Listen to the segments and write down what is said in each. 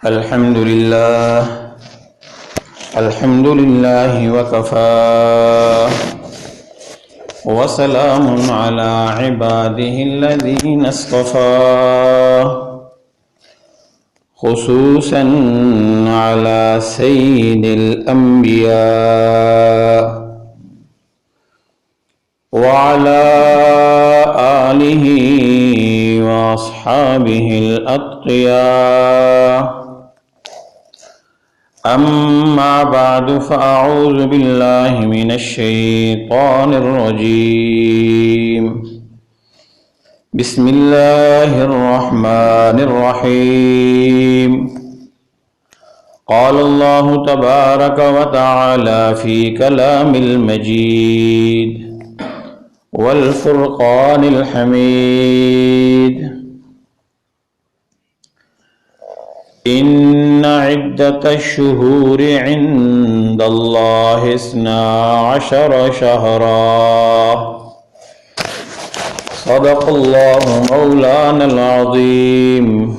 الحمد لله وكفى وسلام على عباده الذين اصطفى خصوصا على سيد الأنبياء وعلى آله وأصحابه الأتقياء. أما بعد فأعوذ بالله من الشيطان الرجيم. بسم الله الرحمن الرحيم. قال الله تبارك وتعالى في كلام المجيد والفرقان الحميد: إن عدة الشهور عند الله 12 شهرا. صدق الله مولانا العظيم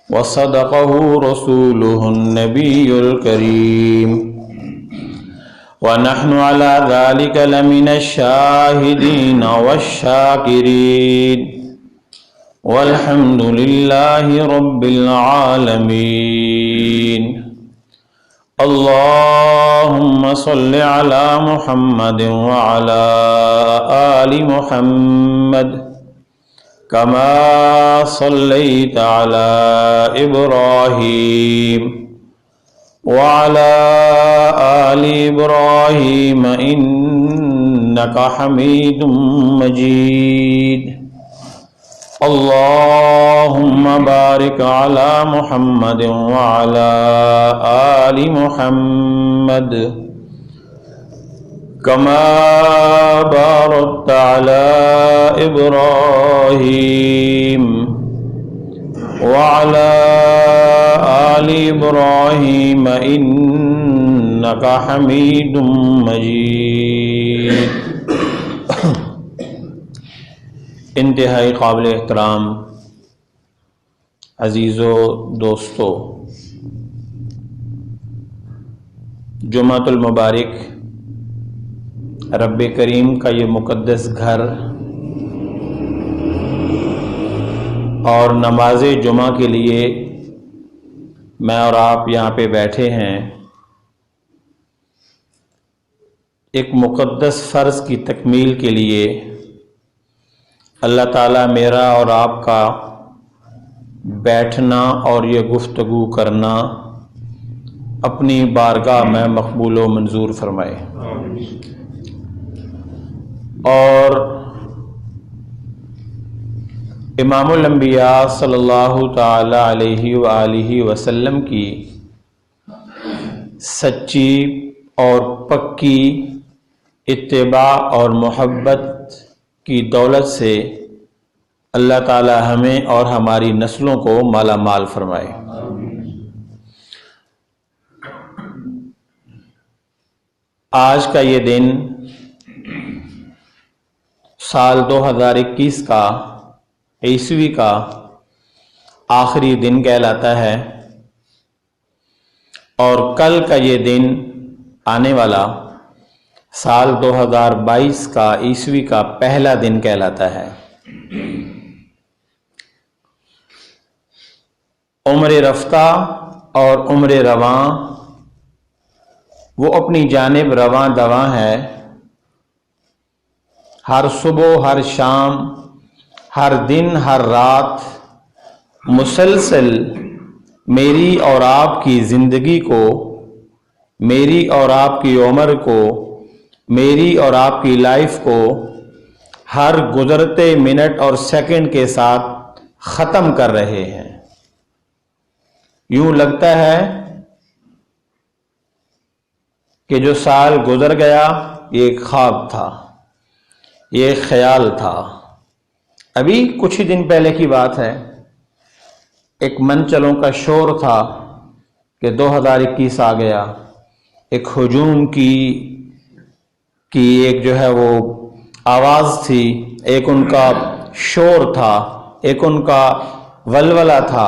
وصدقه رسوله النبي الكريم ونحن على ذلك لمن الشاهدين والشاكرين والحمد لله رب العالمين. اللهم صل على محمد وعلى آل محمد كما صليت على إبراهيم وعلى آل إبراهيم إنك حميد مجيد. اللهم بارك على محمد وعلى آل محمد كما باركت على إبراهيم وعلى آل إبراهيم إنك حميد مجيد. انتہائی قابل احترام عزیزو دوستو، جمعۃ المبارک رب کریم کا یہ مقدس گھر اور نماز جمعہ کے لیے میں اور آپ یہاں پہ بیٹھے ہیں، ایک مقدس فرض کی تکمیل کے لیے اللہ تعالیٰ میرا اور آپ کا بیٹھنا اور یہ گفتگو کرنا اپنی بارگاہ میں مقبول و منظور فرمائے. اور امام الانبیاء صلی اللہ تعالی علیہ وآلہ وسلم کی سچی اور پکی اتباع اور محبت کی دولت سے اللہ تعالی ہمیں اور ہماری نسلوں کو مالا مال فرمائے. آج کا یہ دن سال 2021 کا عیسوی کا آخری دن کہلاتا ہے، اور کل کا یہ دن آنے والا سال 2022 کا عیسوی کا پہلا دن کہلاتا ہے. عمر رفتہ اور عمر رواں وہ اپنی جانب رواں دواں ہے. ہر صبح، ہر شام، ہر دن، ہر رات مسلسل میری اور آپ کی زندگی کو، میری اور آپ کی عمر کو، میری اور آپ کی لائف کو ہر گزرتے منٹ اور سیکنڈ کے ساتھ ختم کر رہے ہیں. یوں لگتا ہے کہ جو سال گزر گیا یہ ایک خواب تھا، یہ ایک خیال تھا. ابھی کچھ ہی دن پہلے کی بات ہے، ایک منچلوں کا شور تھا کہ 2021 آ گیا. ایک ہجوم کی ایک جو ہے وہ آواز تھی، ایک ان کا شور تھا، ایک ان کا ولولہ تھا.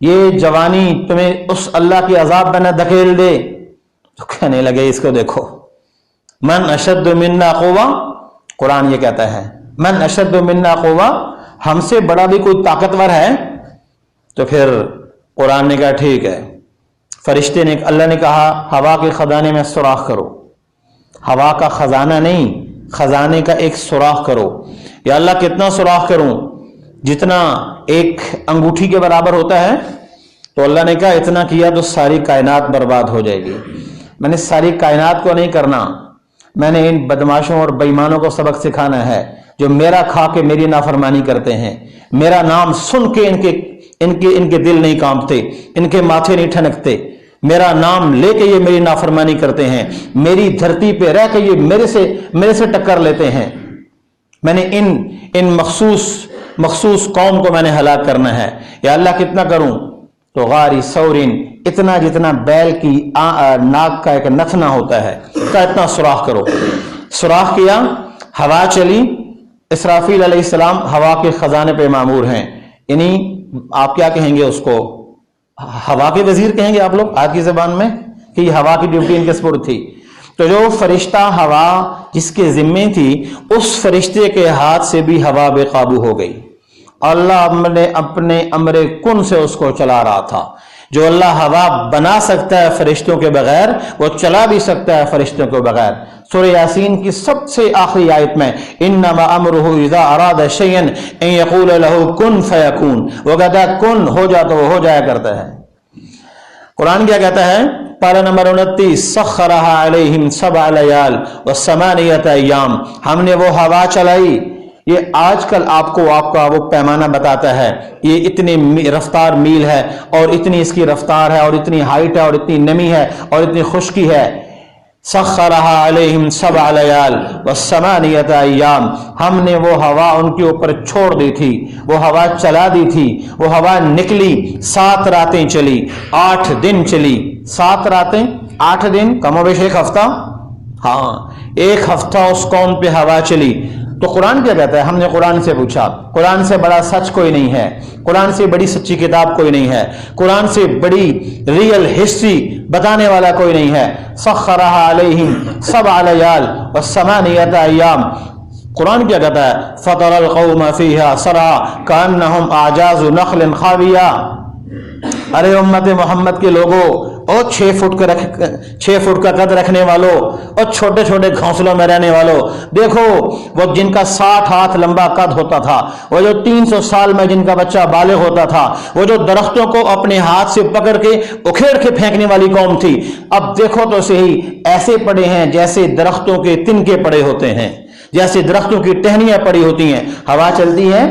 یہ جوانی تمہیں اس اللہ کی عذاب میں نہ دھکیل دے؟ تو کہنے لگے اس کو دیکھو، من اشد منا قوہ، قرآن یہ کہتا ہے من اشد منا قوہ، ہم سے بڑا بھی کوئی طاقتور ہے؟ تو پھر قرآن نے کہا ٹھیک ہے، فرشتے نے، اللہ نے کہا ہوا کے خزانے میں سوراخ کرو، ہوا کا خزانہ نہیں، خزانے کا ایک سوراخ کرو۔ یا اللہ کتنا سوراخ کروں؟ جتنا ایک انگوٹھی کے برابر ہوتا ہے۔ تو اللہ نے کہا اتنا کیا تو ساری کائنات برباد ہو جائے گی۔ میں نے ساری کائنات کو نہیں کرنا، میں نے ان بدماشوں اور بےایمانوں کو سبق سکھانا ہے جو میرا کھا کے میری نافرمانی کرتے ہیں، میرا نام سن کے ان کے دل نہیں کانپتے، ان کے ماتھے نہیں ٹھنکتے، میرا نام لے کے یہ میری نافرمانی کرتے ہیں، میری دھرتی پہ رہ کے یہ میرے سے ٹکر لیتے ہیں۔ میں نے ان مخصوص قوم کو میں نے ہلاک کرنا ہے۔ یا اللہ کتنا کروں؟ تو غاری سورین، اتنا جتنا بیل کی ناک کا ایک نتنا ہوتا ہے کا اتنا سوراخ کرو۔ سوراخ کیا، ہوا چلی، اسرافیل علیہ السلام ہوا کے خزانے پہ مامور ہیں، یعنی آپ کیا کہیں گے اس کو؟ ہوا کے وزیر کہیں گے آپ لوگ آج کی زبان میں، کہ یہ ہوا کی ڈیوٹی ان کے سپرد تھی۔ تو جو فرشتہ ہوا جس کے ذمے تھی، اس فرشتے کے ہاتھ سے بھی ہوا بے قابو ہو گئی۔ اللہ نے اپنے امر کن سے اس کو چلا رہا تھا۔ جو اللہ ہوا بنا سکتا ہے فرشتوں کے بغیر، وہ چلا بھی سکتا ہے فرشتوں کے بغیر۔ سورہ یاسین کی سب سے آخری آیت میں انما امرہ اذا اراد شیئا ان یقول له کن فیکون، وہ کہتا ہے کن ہو جا تو وہ ہو جایا کرتا ہے۔ قرآن کیا کہتا ہے؟ پارہ نمبر 29، سخرھا علیہم 7 لیال و8 ایام، ہم نے وہ ہوا چلائی۔ یہ آج کل آپ کا وہ پیمانہ بتاتا ہے، یہ اتنی رفتار میل ہے، اور اتنی اس کی رفتار ہے، اور اتنی ہائٹ ہے، اور اتنی نمی ہے، اور اتنی خشکی ہے۔ سخرھا علیہم 7 لیال و8 ایام، ہم نے وہ ہوا ان کے اوپر چھوڑ دی تھی، وہ ہوا چلا دی تھی، وہ ہوا نکلی، 7 راتیں چلی، 8 دن چلی۔ 7 راتیں 8 دن، کم و بیش ایک ہفتہ، ہاں 1 ہفتہ اس قوم پہ ہوا چلی۔ تو قرآن کیا کہتا ہے؟ ہم نے قرآن سے پوچھا، قرآن سے بڑا سچ کوئی نہیں ہے، قرآن سے بڑی سچی کتاب کوئی نہیں ہے، قرآن سے بڑی ریئل ہسٹری بتانے والا کوئی نہیں ہے۔ سخرھا علیہم 7 لیال و8 ایام، قرآن کیا کہتا ہے؟ فَتَرَى الْقَوْمَ فِيهَا صَرْعَىٰ كَأَنَّهُمْ أَعْجَازُ نَخْلٍ خَاوِيَةٍ۔ ارے امت محمد کے لوگوں، اور 6 فٹ کا قد رکھنے والوں، اور چھوٹے چھوٹے گھونسلوں میں رہنے والوں، دیکھو وہ جن کا 60 ہاتھ لمبا قد ہوتا تھا، وہ جو 300 سال میں جن کا بچہ بالغ ہوتا تھا، وہ جو درختوں کو اپنے ہاتھ سے پکڑ کے اکھیڑ کے پھینکنے والی قوم تھی، اب دیکھو تو صحیح ایسے پڑے ہیں جیسے درختوں کے تنکے پڑے ہوتے ہیں، جیسے درختوں کی ٹہنیاں پڑی ہوتی ہیں۔ ہوا چلتی ہے،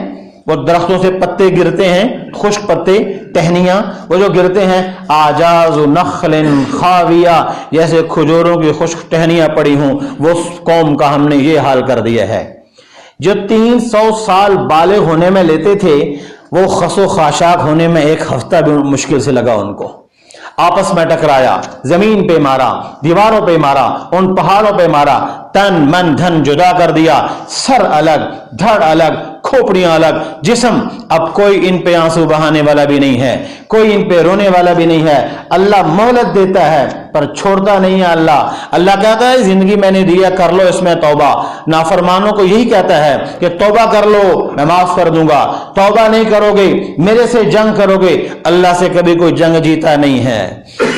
وہ درختوں سے پتے گرتے ہیں، خشک پتے، ٹہنیاں، وہ جو گرتے ہیں، آجاز نخل خاویہ، جیسے کھجوروں کی خشک ٹہنیاں پڑی ہوں، وہ قوم کا ہم نے یہ حال کر دیا ہے۔ جو 300 سال بالغ ہونے میں لیتے تھے، وہ خس و خاشاک ہونے میں 1 ہفتہ بھی مشکل سے لگا ان کو۔ آپس میں ٹکرایا، زمین پہ مارا، دیواروں پہ مارا، ان پہاڑوں پہ مارا، تن من دھن جدا کر دیا، سر الگ، دھڑ الگ، کھوپڑیاں الگ، جسم، اب کوئی ان پہ آنسو بہانے والا بھی نہیں ہے، کوئی ان پہ رونے والا بھی نہیں ہے۔ اللہ مہلت دیتا ہے پر چھوڑتا نہیں ہے۔ اللہ کہتا ہے زندگی میں نے دیا، کر لو اس میں توبہ۔ نافرمانوں کو یہی کہتا ہے کہ توبہ کر لو، میں معاف کر دوں گا۔ توبہ نہیں کرو گے، میرے سے جنگ کرو گے، اللہ سے کبھی کوئی جنگ جیتا نہیں ہے،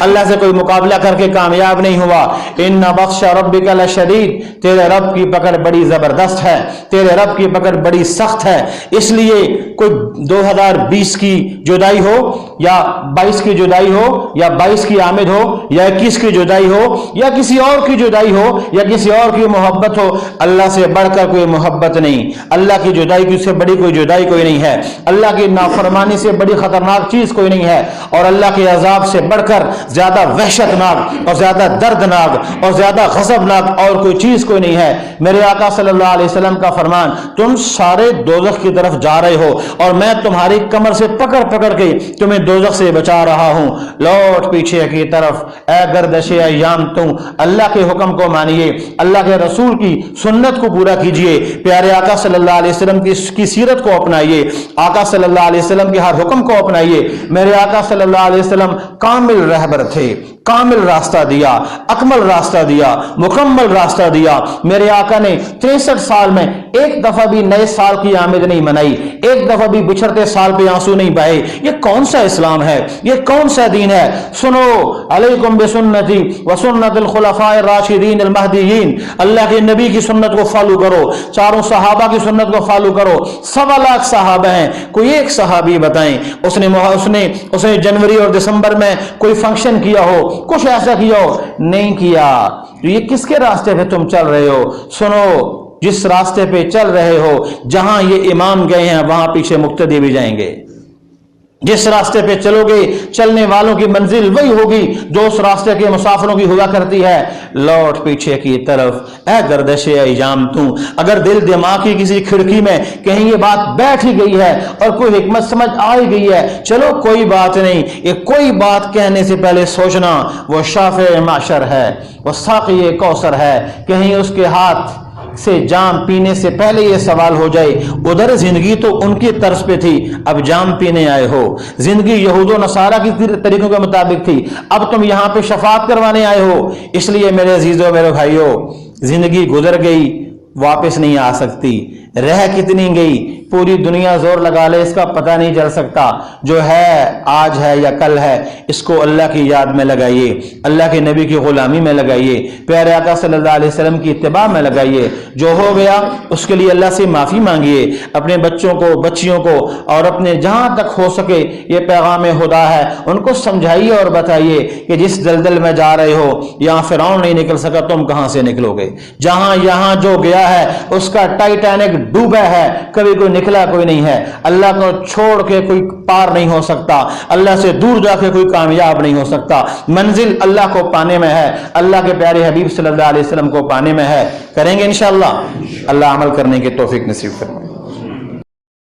اللہ سے کوئی مقابلہ کر کے کامیاب نہیں ہوا۔ ان بطش ربک لشدید، تیرے رب کی پکڑ بڑی زبردست ہے، تیرے رب کی پکڑ بڑی سخت ہے۔ اس لیے کوئی 2020 کی جدائی ہو، یا 22 کی جدائی ہو، یا 22 کی آمد ہو، یا 21 کی جدائی ہو، یا کسی اور کی جدائی ہو، یا کسی اور کی محبت ہو، اللہ سے بڑھ کر کوئی محبت نہیں، اللہ کی جدائی کی سے بڑی کوئی جدائی کوئی نہیں ہے، اللہ کی نافرمانی سے بڑی خطرناک چیز کوئی نہیں ہے، اور اللہ کے عذاب سے بڑھ کر زیادہ وحشتناک اور زیادہ دردناک اور زیادہ غضبناک اور کوئی چیز کوئی نہیں ہے۔ میرے آقا صلی اللہ علیہ وسلم کا فرمان، تم سارے دوزخ کی طرف جا رہے ہو، اور میں تمہاری کمر سے پکڑ پکڑ کے تمہیں دوزخ سے بچا رہا ہوں، لوٹ پیچھے کی طرف اے گردش ایام تم اللہ کے حکم کو مانیے، اللہ کے رسول کی سنت کو پورا کیجئے، پیارے آقا صلی اللہ علیہ وسلم کی سیرت کو اپنائیے، آقا صلی اللہ علیہ وسلم کے ہر حکم کو اپنائیے۔ میرے آقا صلی اللہ علیہ وسلم کامل رہبر تھے، کامل راستہ دیا، اکمل راستہ دیا، مکمل راستہ دیا۔ میرے آقا نے 63 سال میں ایک دفعہ بھی نئے سال کی آمد نہیں منائی، ایک دفعہ بھی بچھڑتے سال پہ آنسو نہیں بہے۔ یہ کون سا اسلام ہے؟ یہ کون سا دین ہے؟ سنو، علیکم بسنتی وسنت الخلفاء الراشدین المہدیین، اللہ کے نبی کی سنت کو فالو کرو، چاروں صحابہ کی سنت کو فالو کرو۔ 1.25 لاکھ صحابہ ہیں، کوئی ایک صحابی بتائیں اس نے جنوری اور دسمبر میں کوئی فنکشن کیا ہو، کچھ ایسا کیا ہو؟ نہیں کیا۔ یہ کس کے راستے پہ تم چل رہے ہو؟ سنو، جس راستے پہ چل رہے ہو، جہاں یہ امام گئے ہیں وہاں پیچھے مقتدی بھی جائیں گے۔ جس راستے پہ چلو گے چلنے والوں کی منزل وہی ہوگی جو اس راستے کے مسافروں کی ہوا کرتی ہے۔ لوٹ پیچھے کی طرف اے گردش ایام تو، اگر دل دماغ کی کسی کھڑکی میں کہیں یہ بات بیٹھ ہی گئی ہے اور کوئی حکمت سمجھ آ ہی گئی ہے، چلو کوئی بات نہیں، یہ کوئی بات کہنے سے پہلے سوچنا وہ شافع معشر ہے، وہ ساقی کوثر ہے، کہیں اس کے ہاتھ سے جام پینے سے پہلے یہ سوال ہو جائے، ادھر زندگی تو ان کی طرز پہ تھی، اب جام پینے آئے ہو، زندگی یہود و نصارہ کی طریقوں کے مطابق تھی، اب تم یہاں پہ شفاعت کروانے آئے ہو۔ اس لیے میرے عزیزوں، میرے بھائیوں، زندگی گزر گئی، واپس نہیں آ سکتی، رہ کتنی گئی، پوری دنیا زور لگا لے اس کا پتہ نہیں چل سکتا، جو ہے آج ہے یا کل ہے، اس کو اللہ کی یاد میں لگائیے، اللہ کے نبی کی غلامی میں لگائیے، پیارے آقا صلی اللہ علیہ وسلم کی اتباع میں لگائیے، جو ہو گیا اس کے لیے اللہ سے معافی مانگیے، اپنے بچوں کو، بچیوں کو اور اپنے جہاں تک ہو سکے یہ پیغام خدا ہے ان کو سمجھائیے اور بتائیے کہ جس دلدل میں جا رہے ہو یہاں فرعون نہیں نکل سکا، تم کہاں سے نکلو گے؟ جہاں یہاں جو گیا ہے اس کا ٹائٹینک ڈوبا ہے، کبھی کوئی نکلا کوئی نہیں ہے۔ اللہ کو چھوڑ کے کوئی پار نہیں ہو سکتا، اللہ سے دور جا کے کوئی کامیاب نہیں ہو سکتا، منزل اللہ کو پانے میں ہے، اللہ کے پیارے حبیب صلی اللہ علیہ وسلم کو پانے میں ہے۔ کریں گے انشاءاللہ، اللہ عمل کرنے کی توفیق نصیب فرمائے۔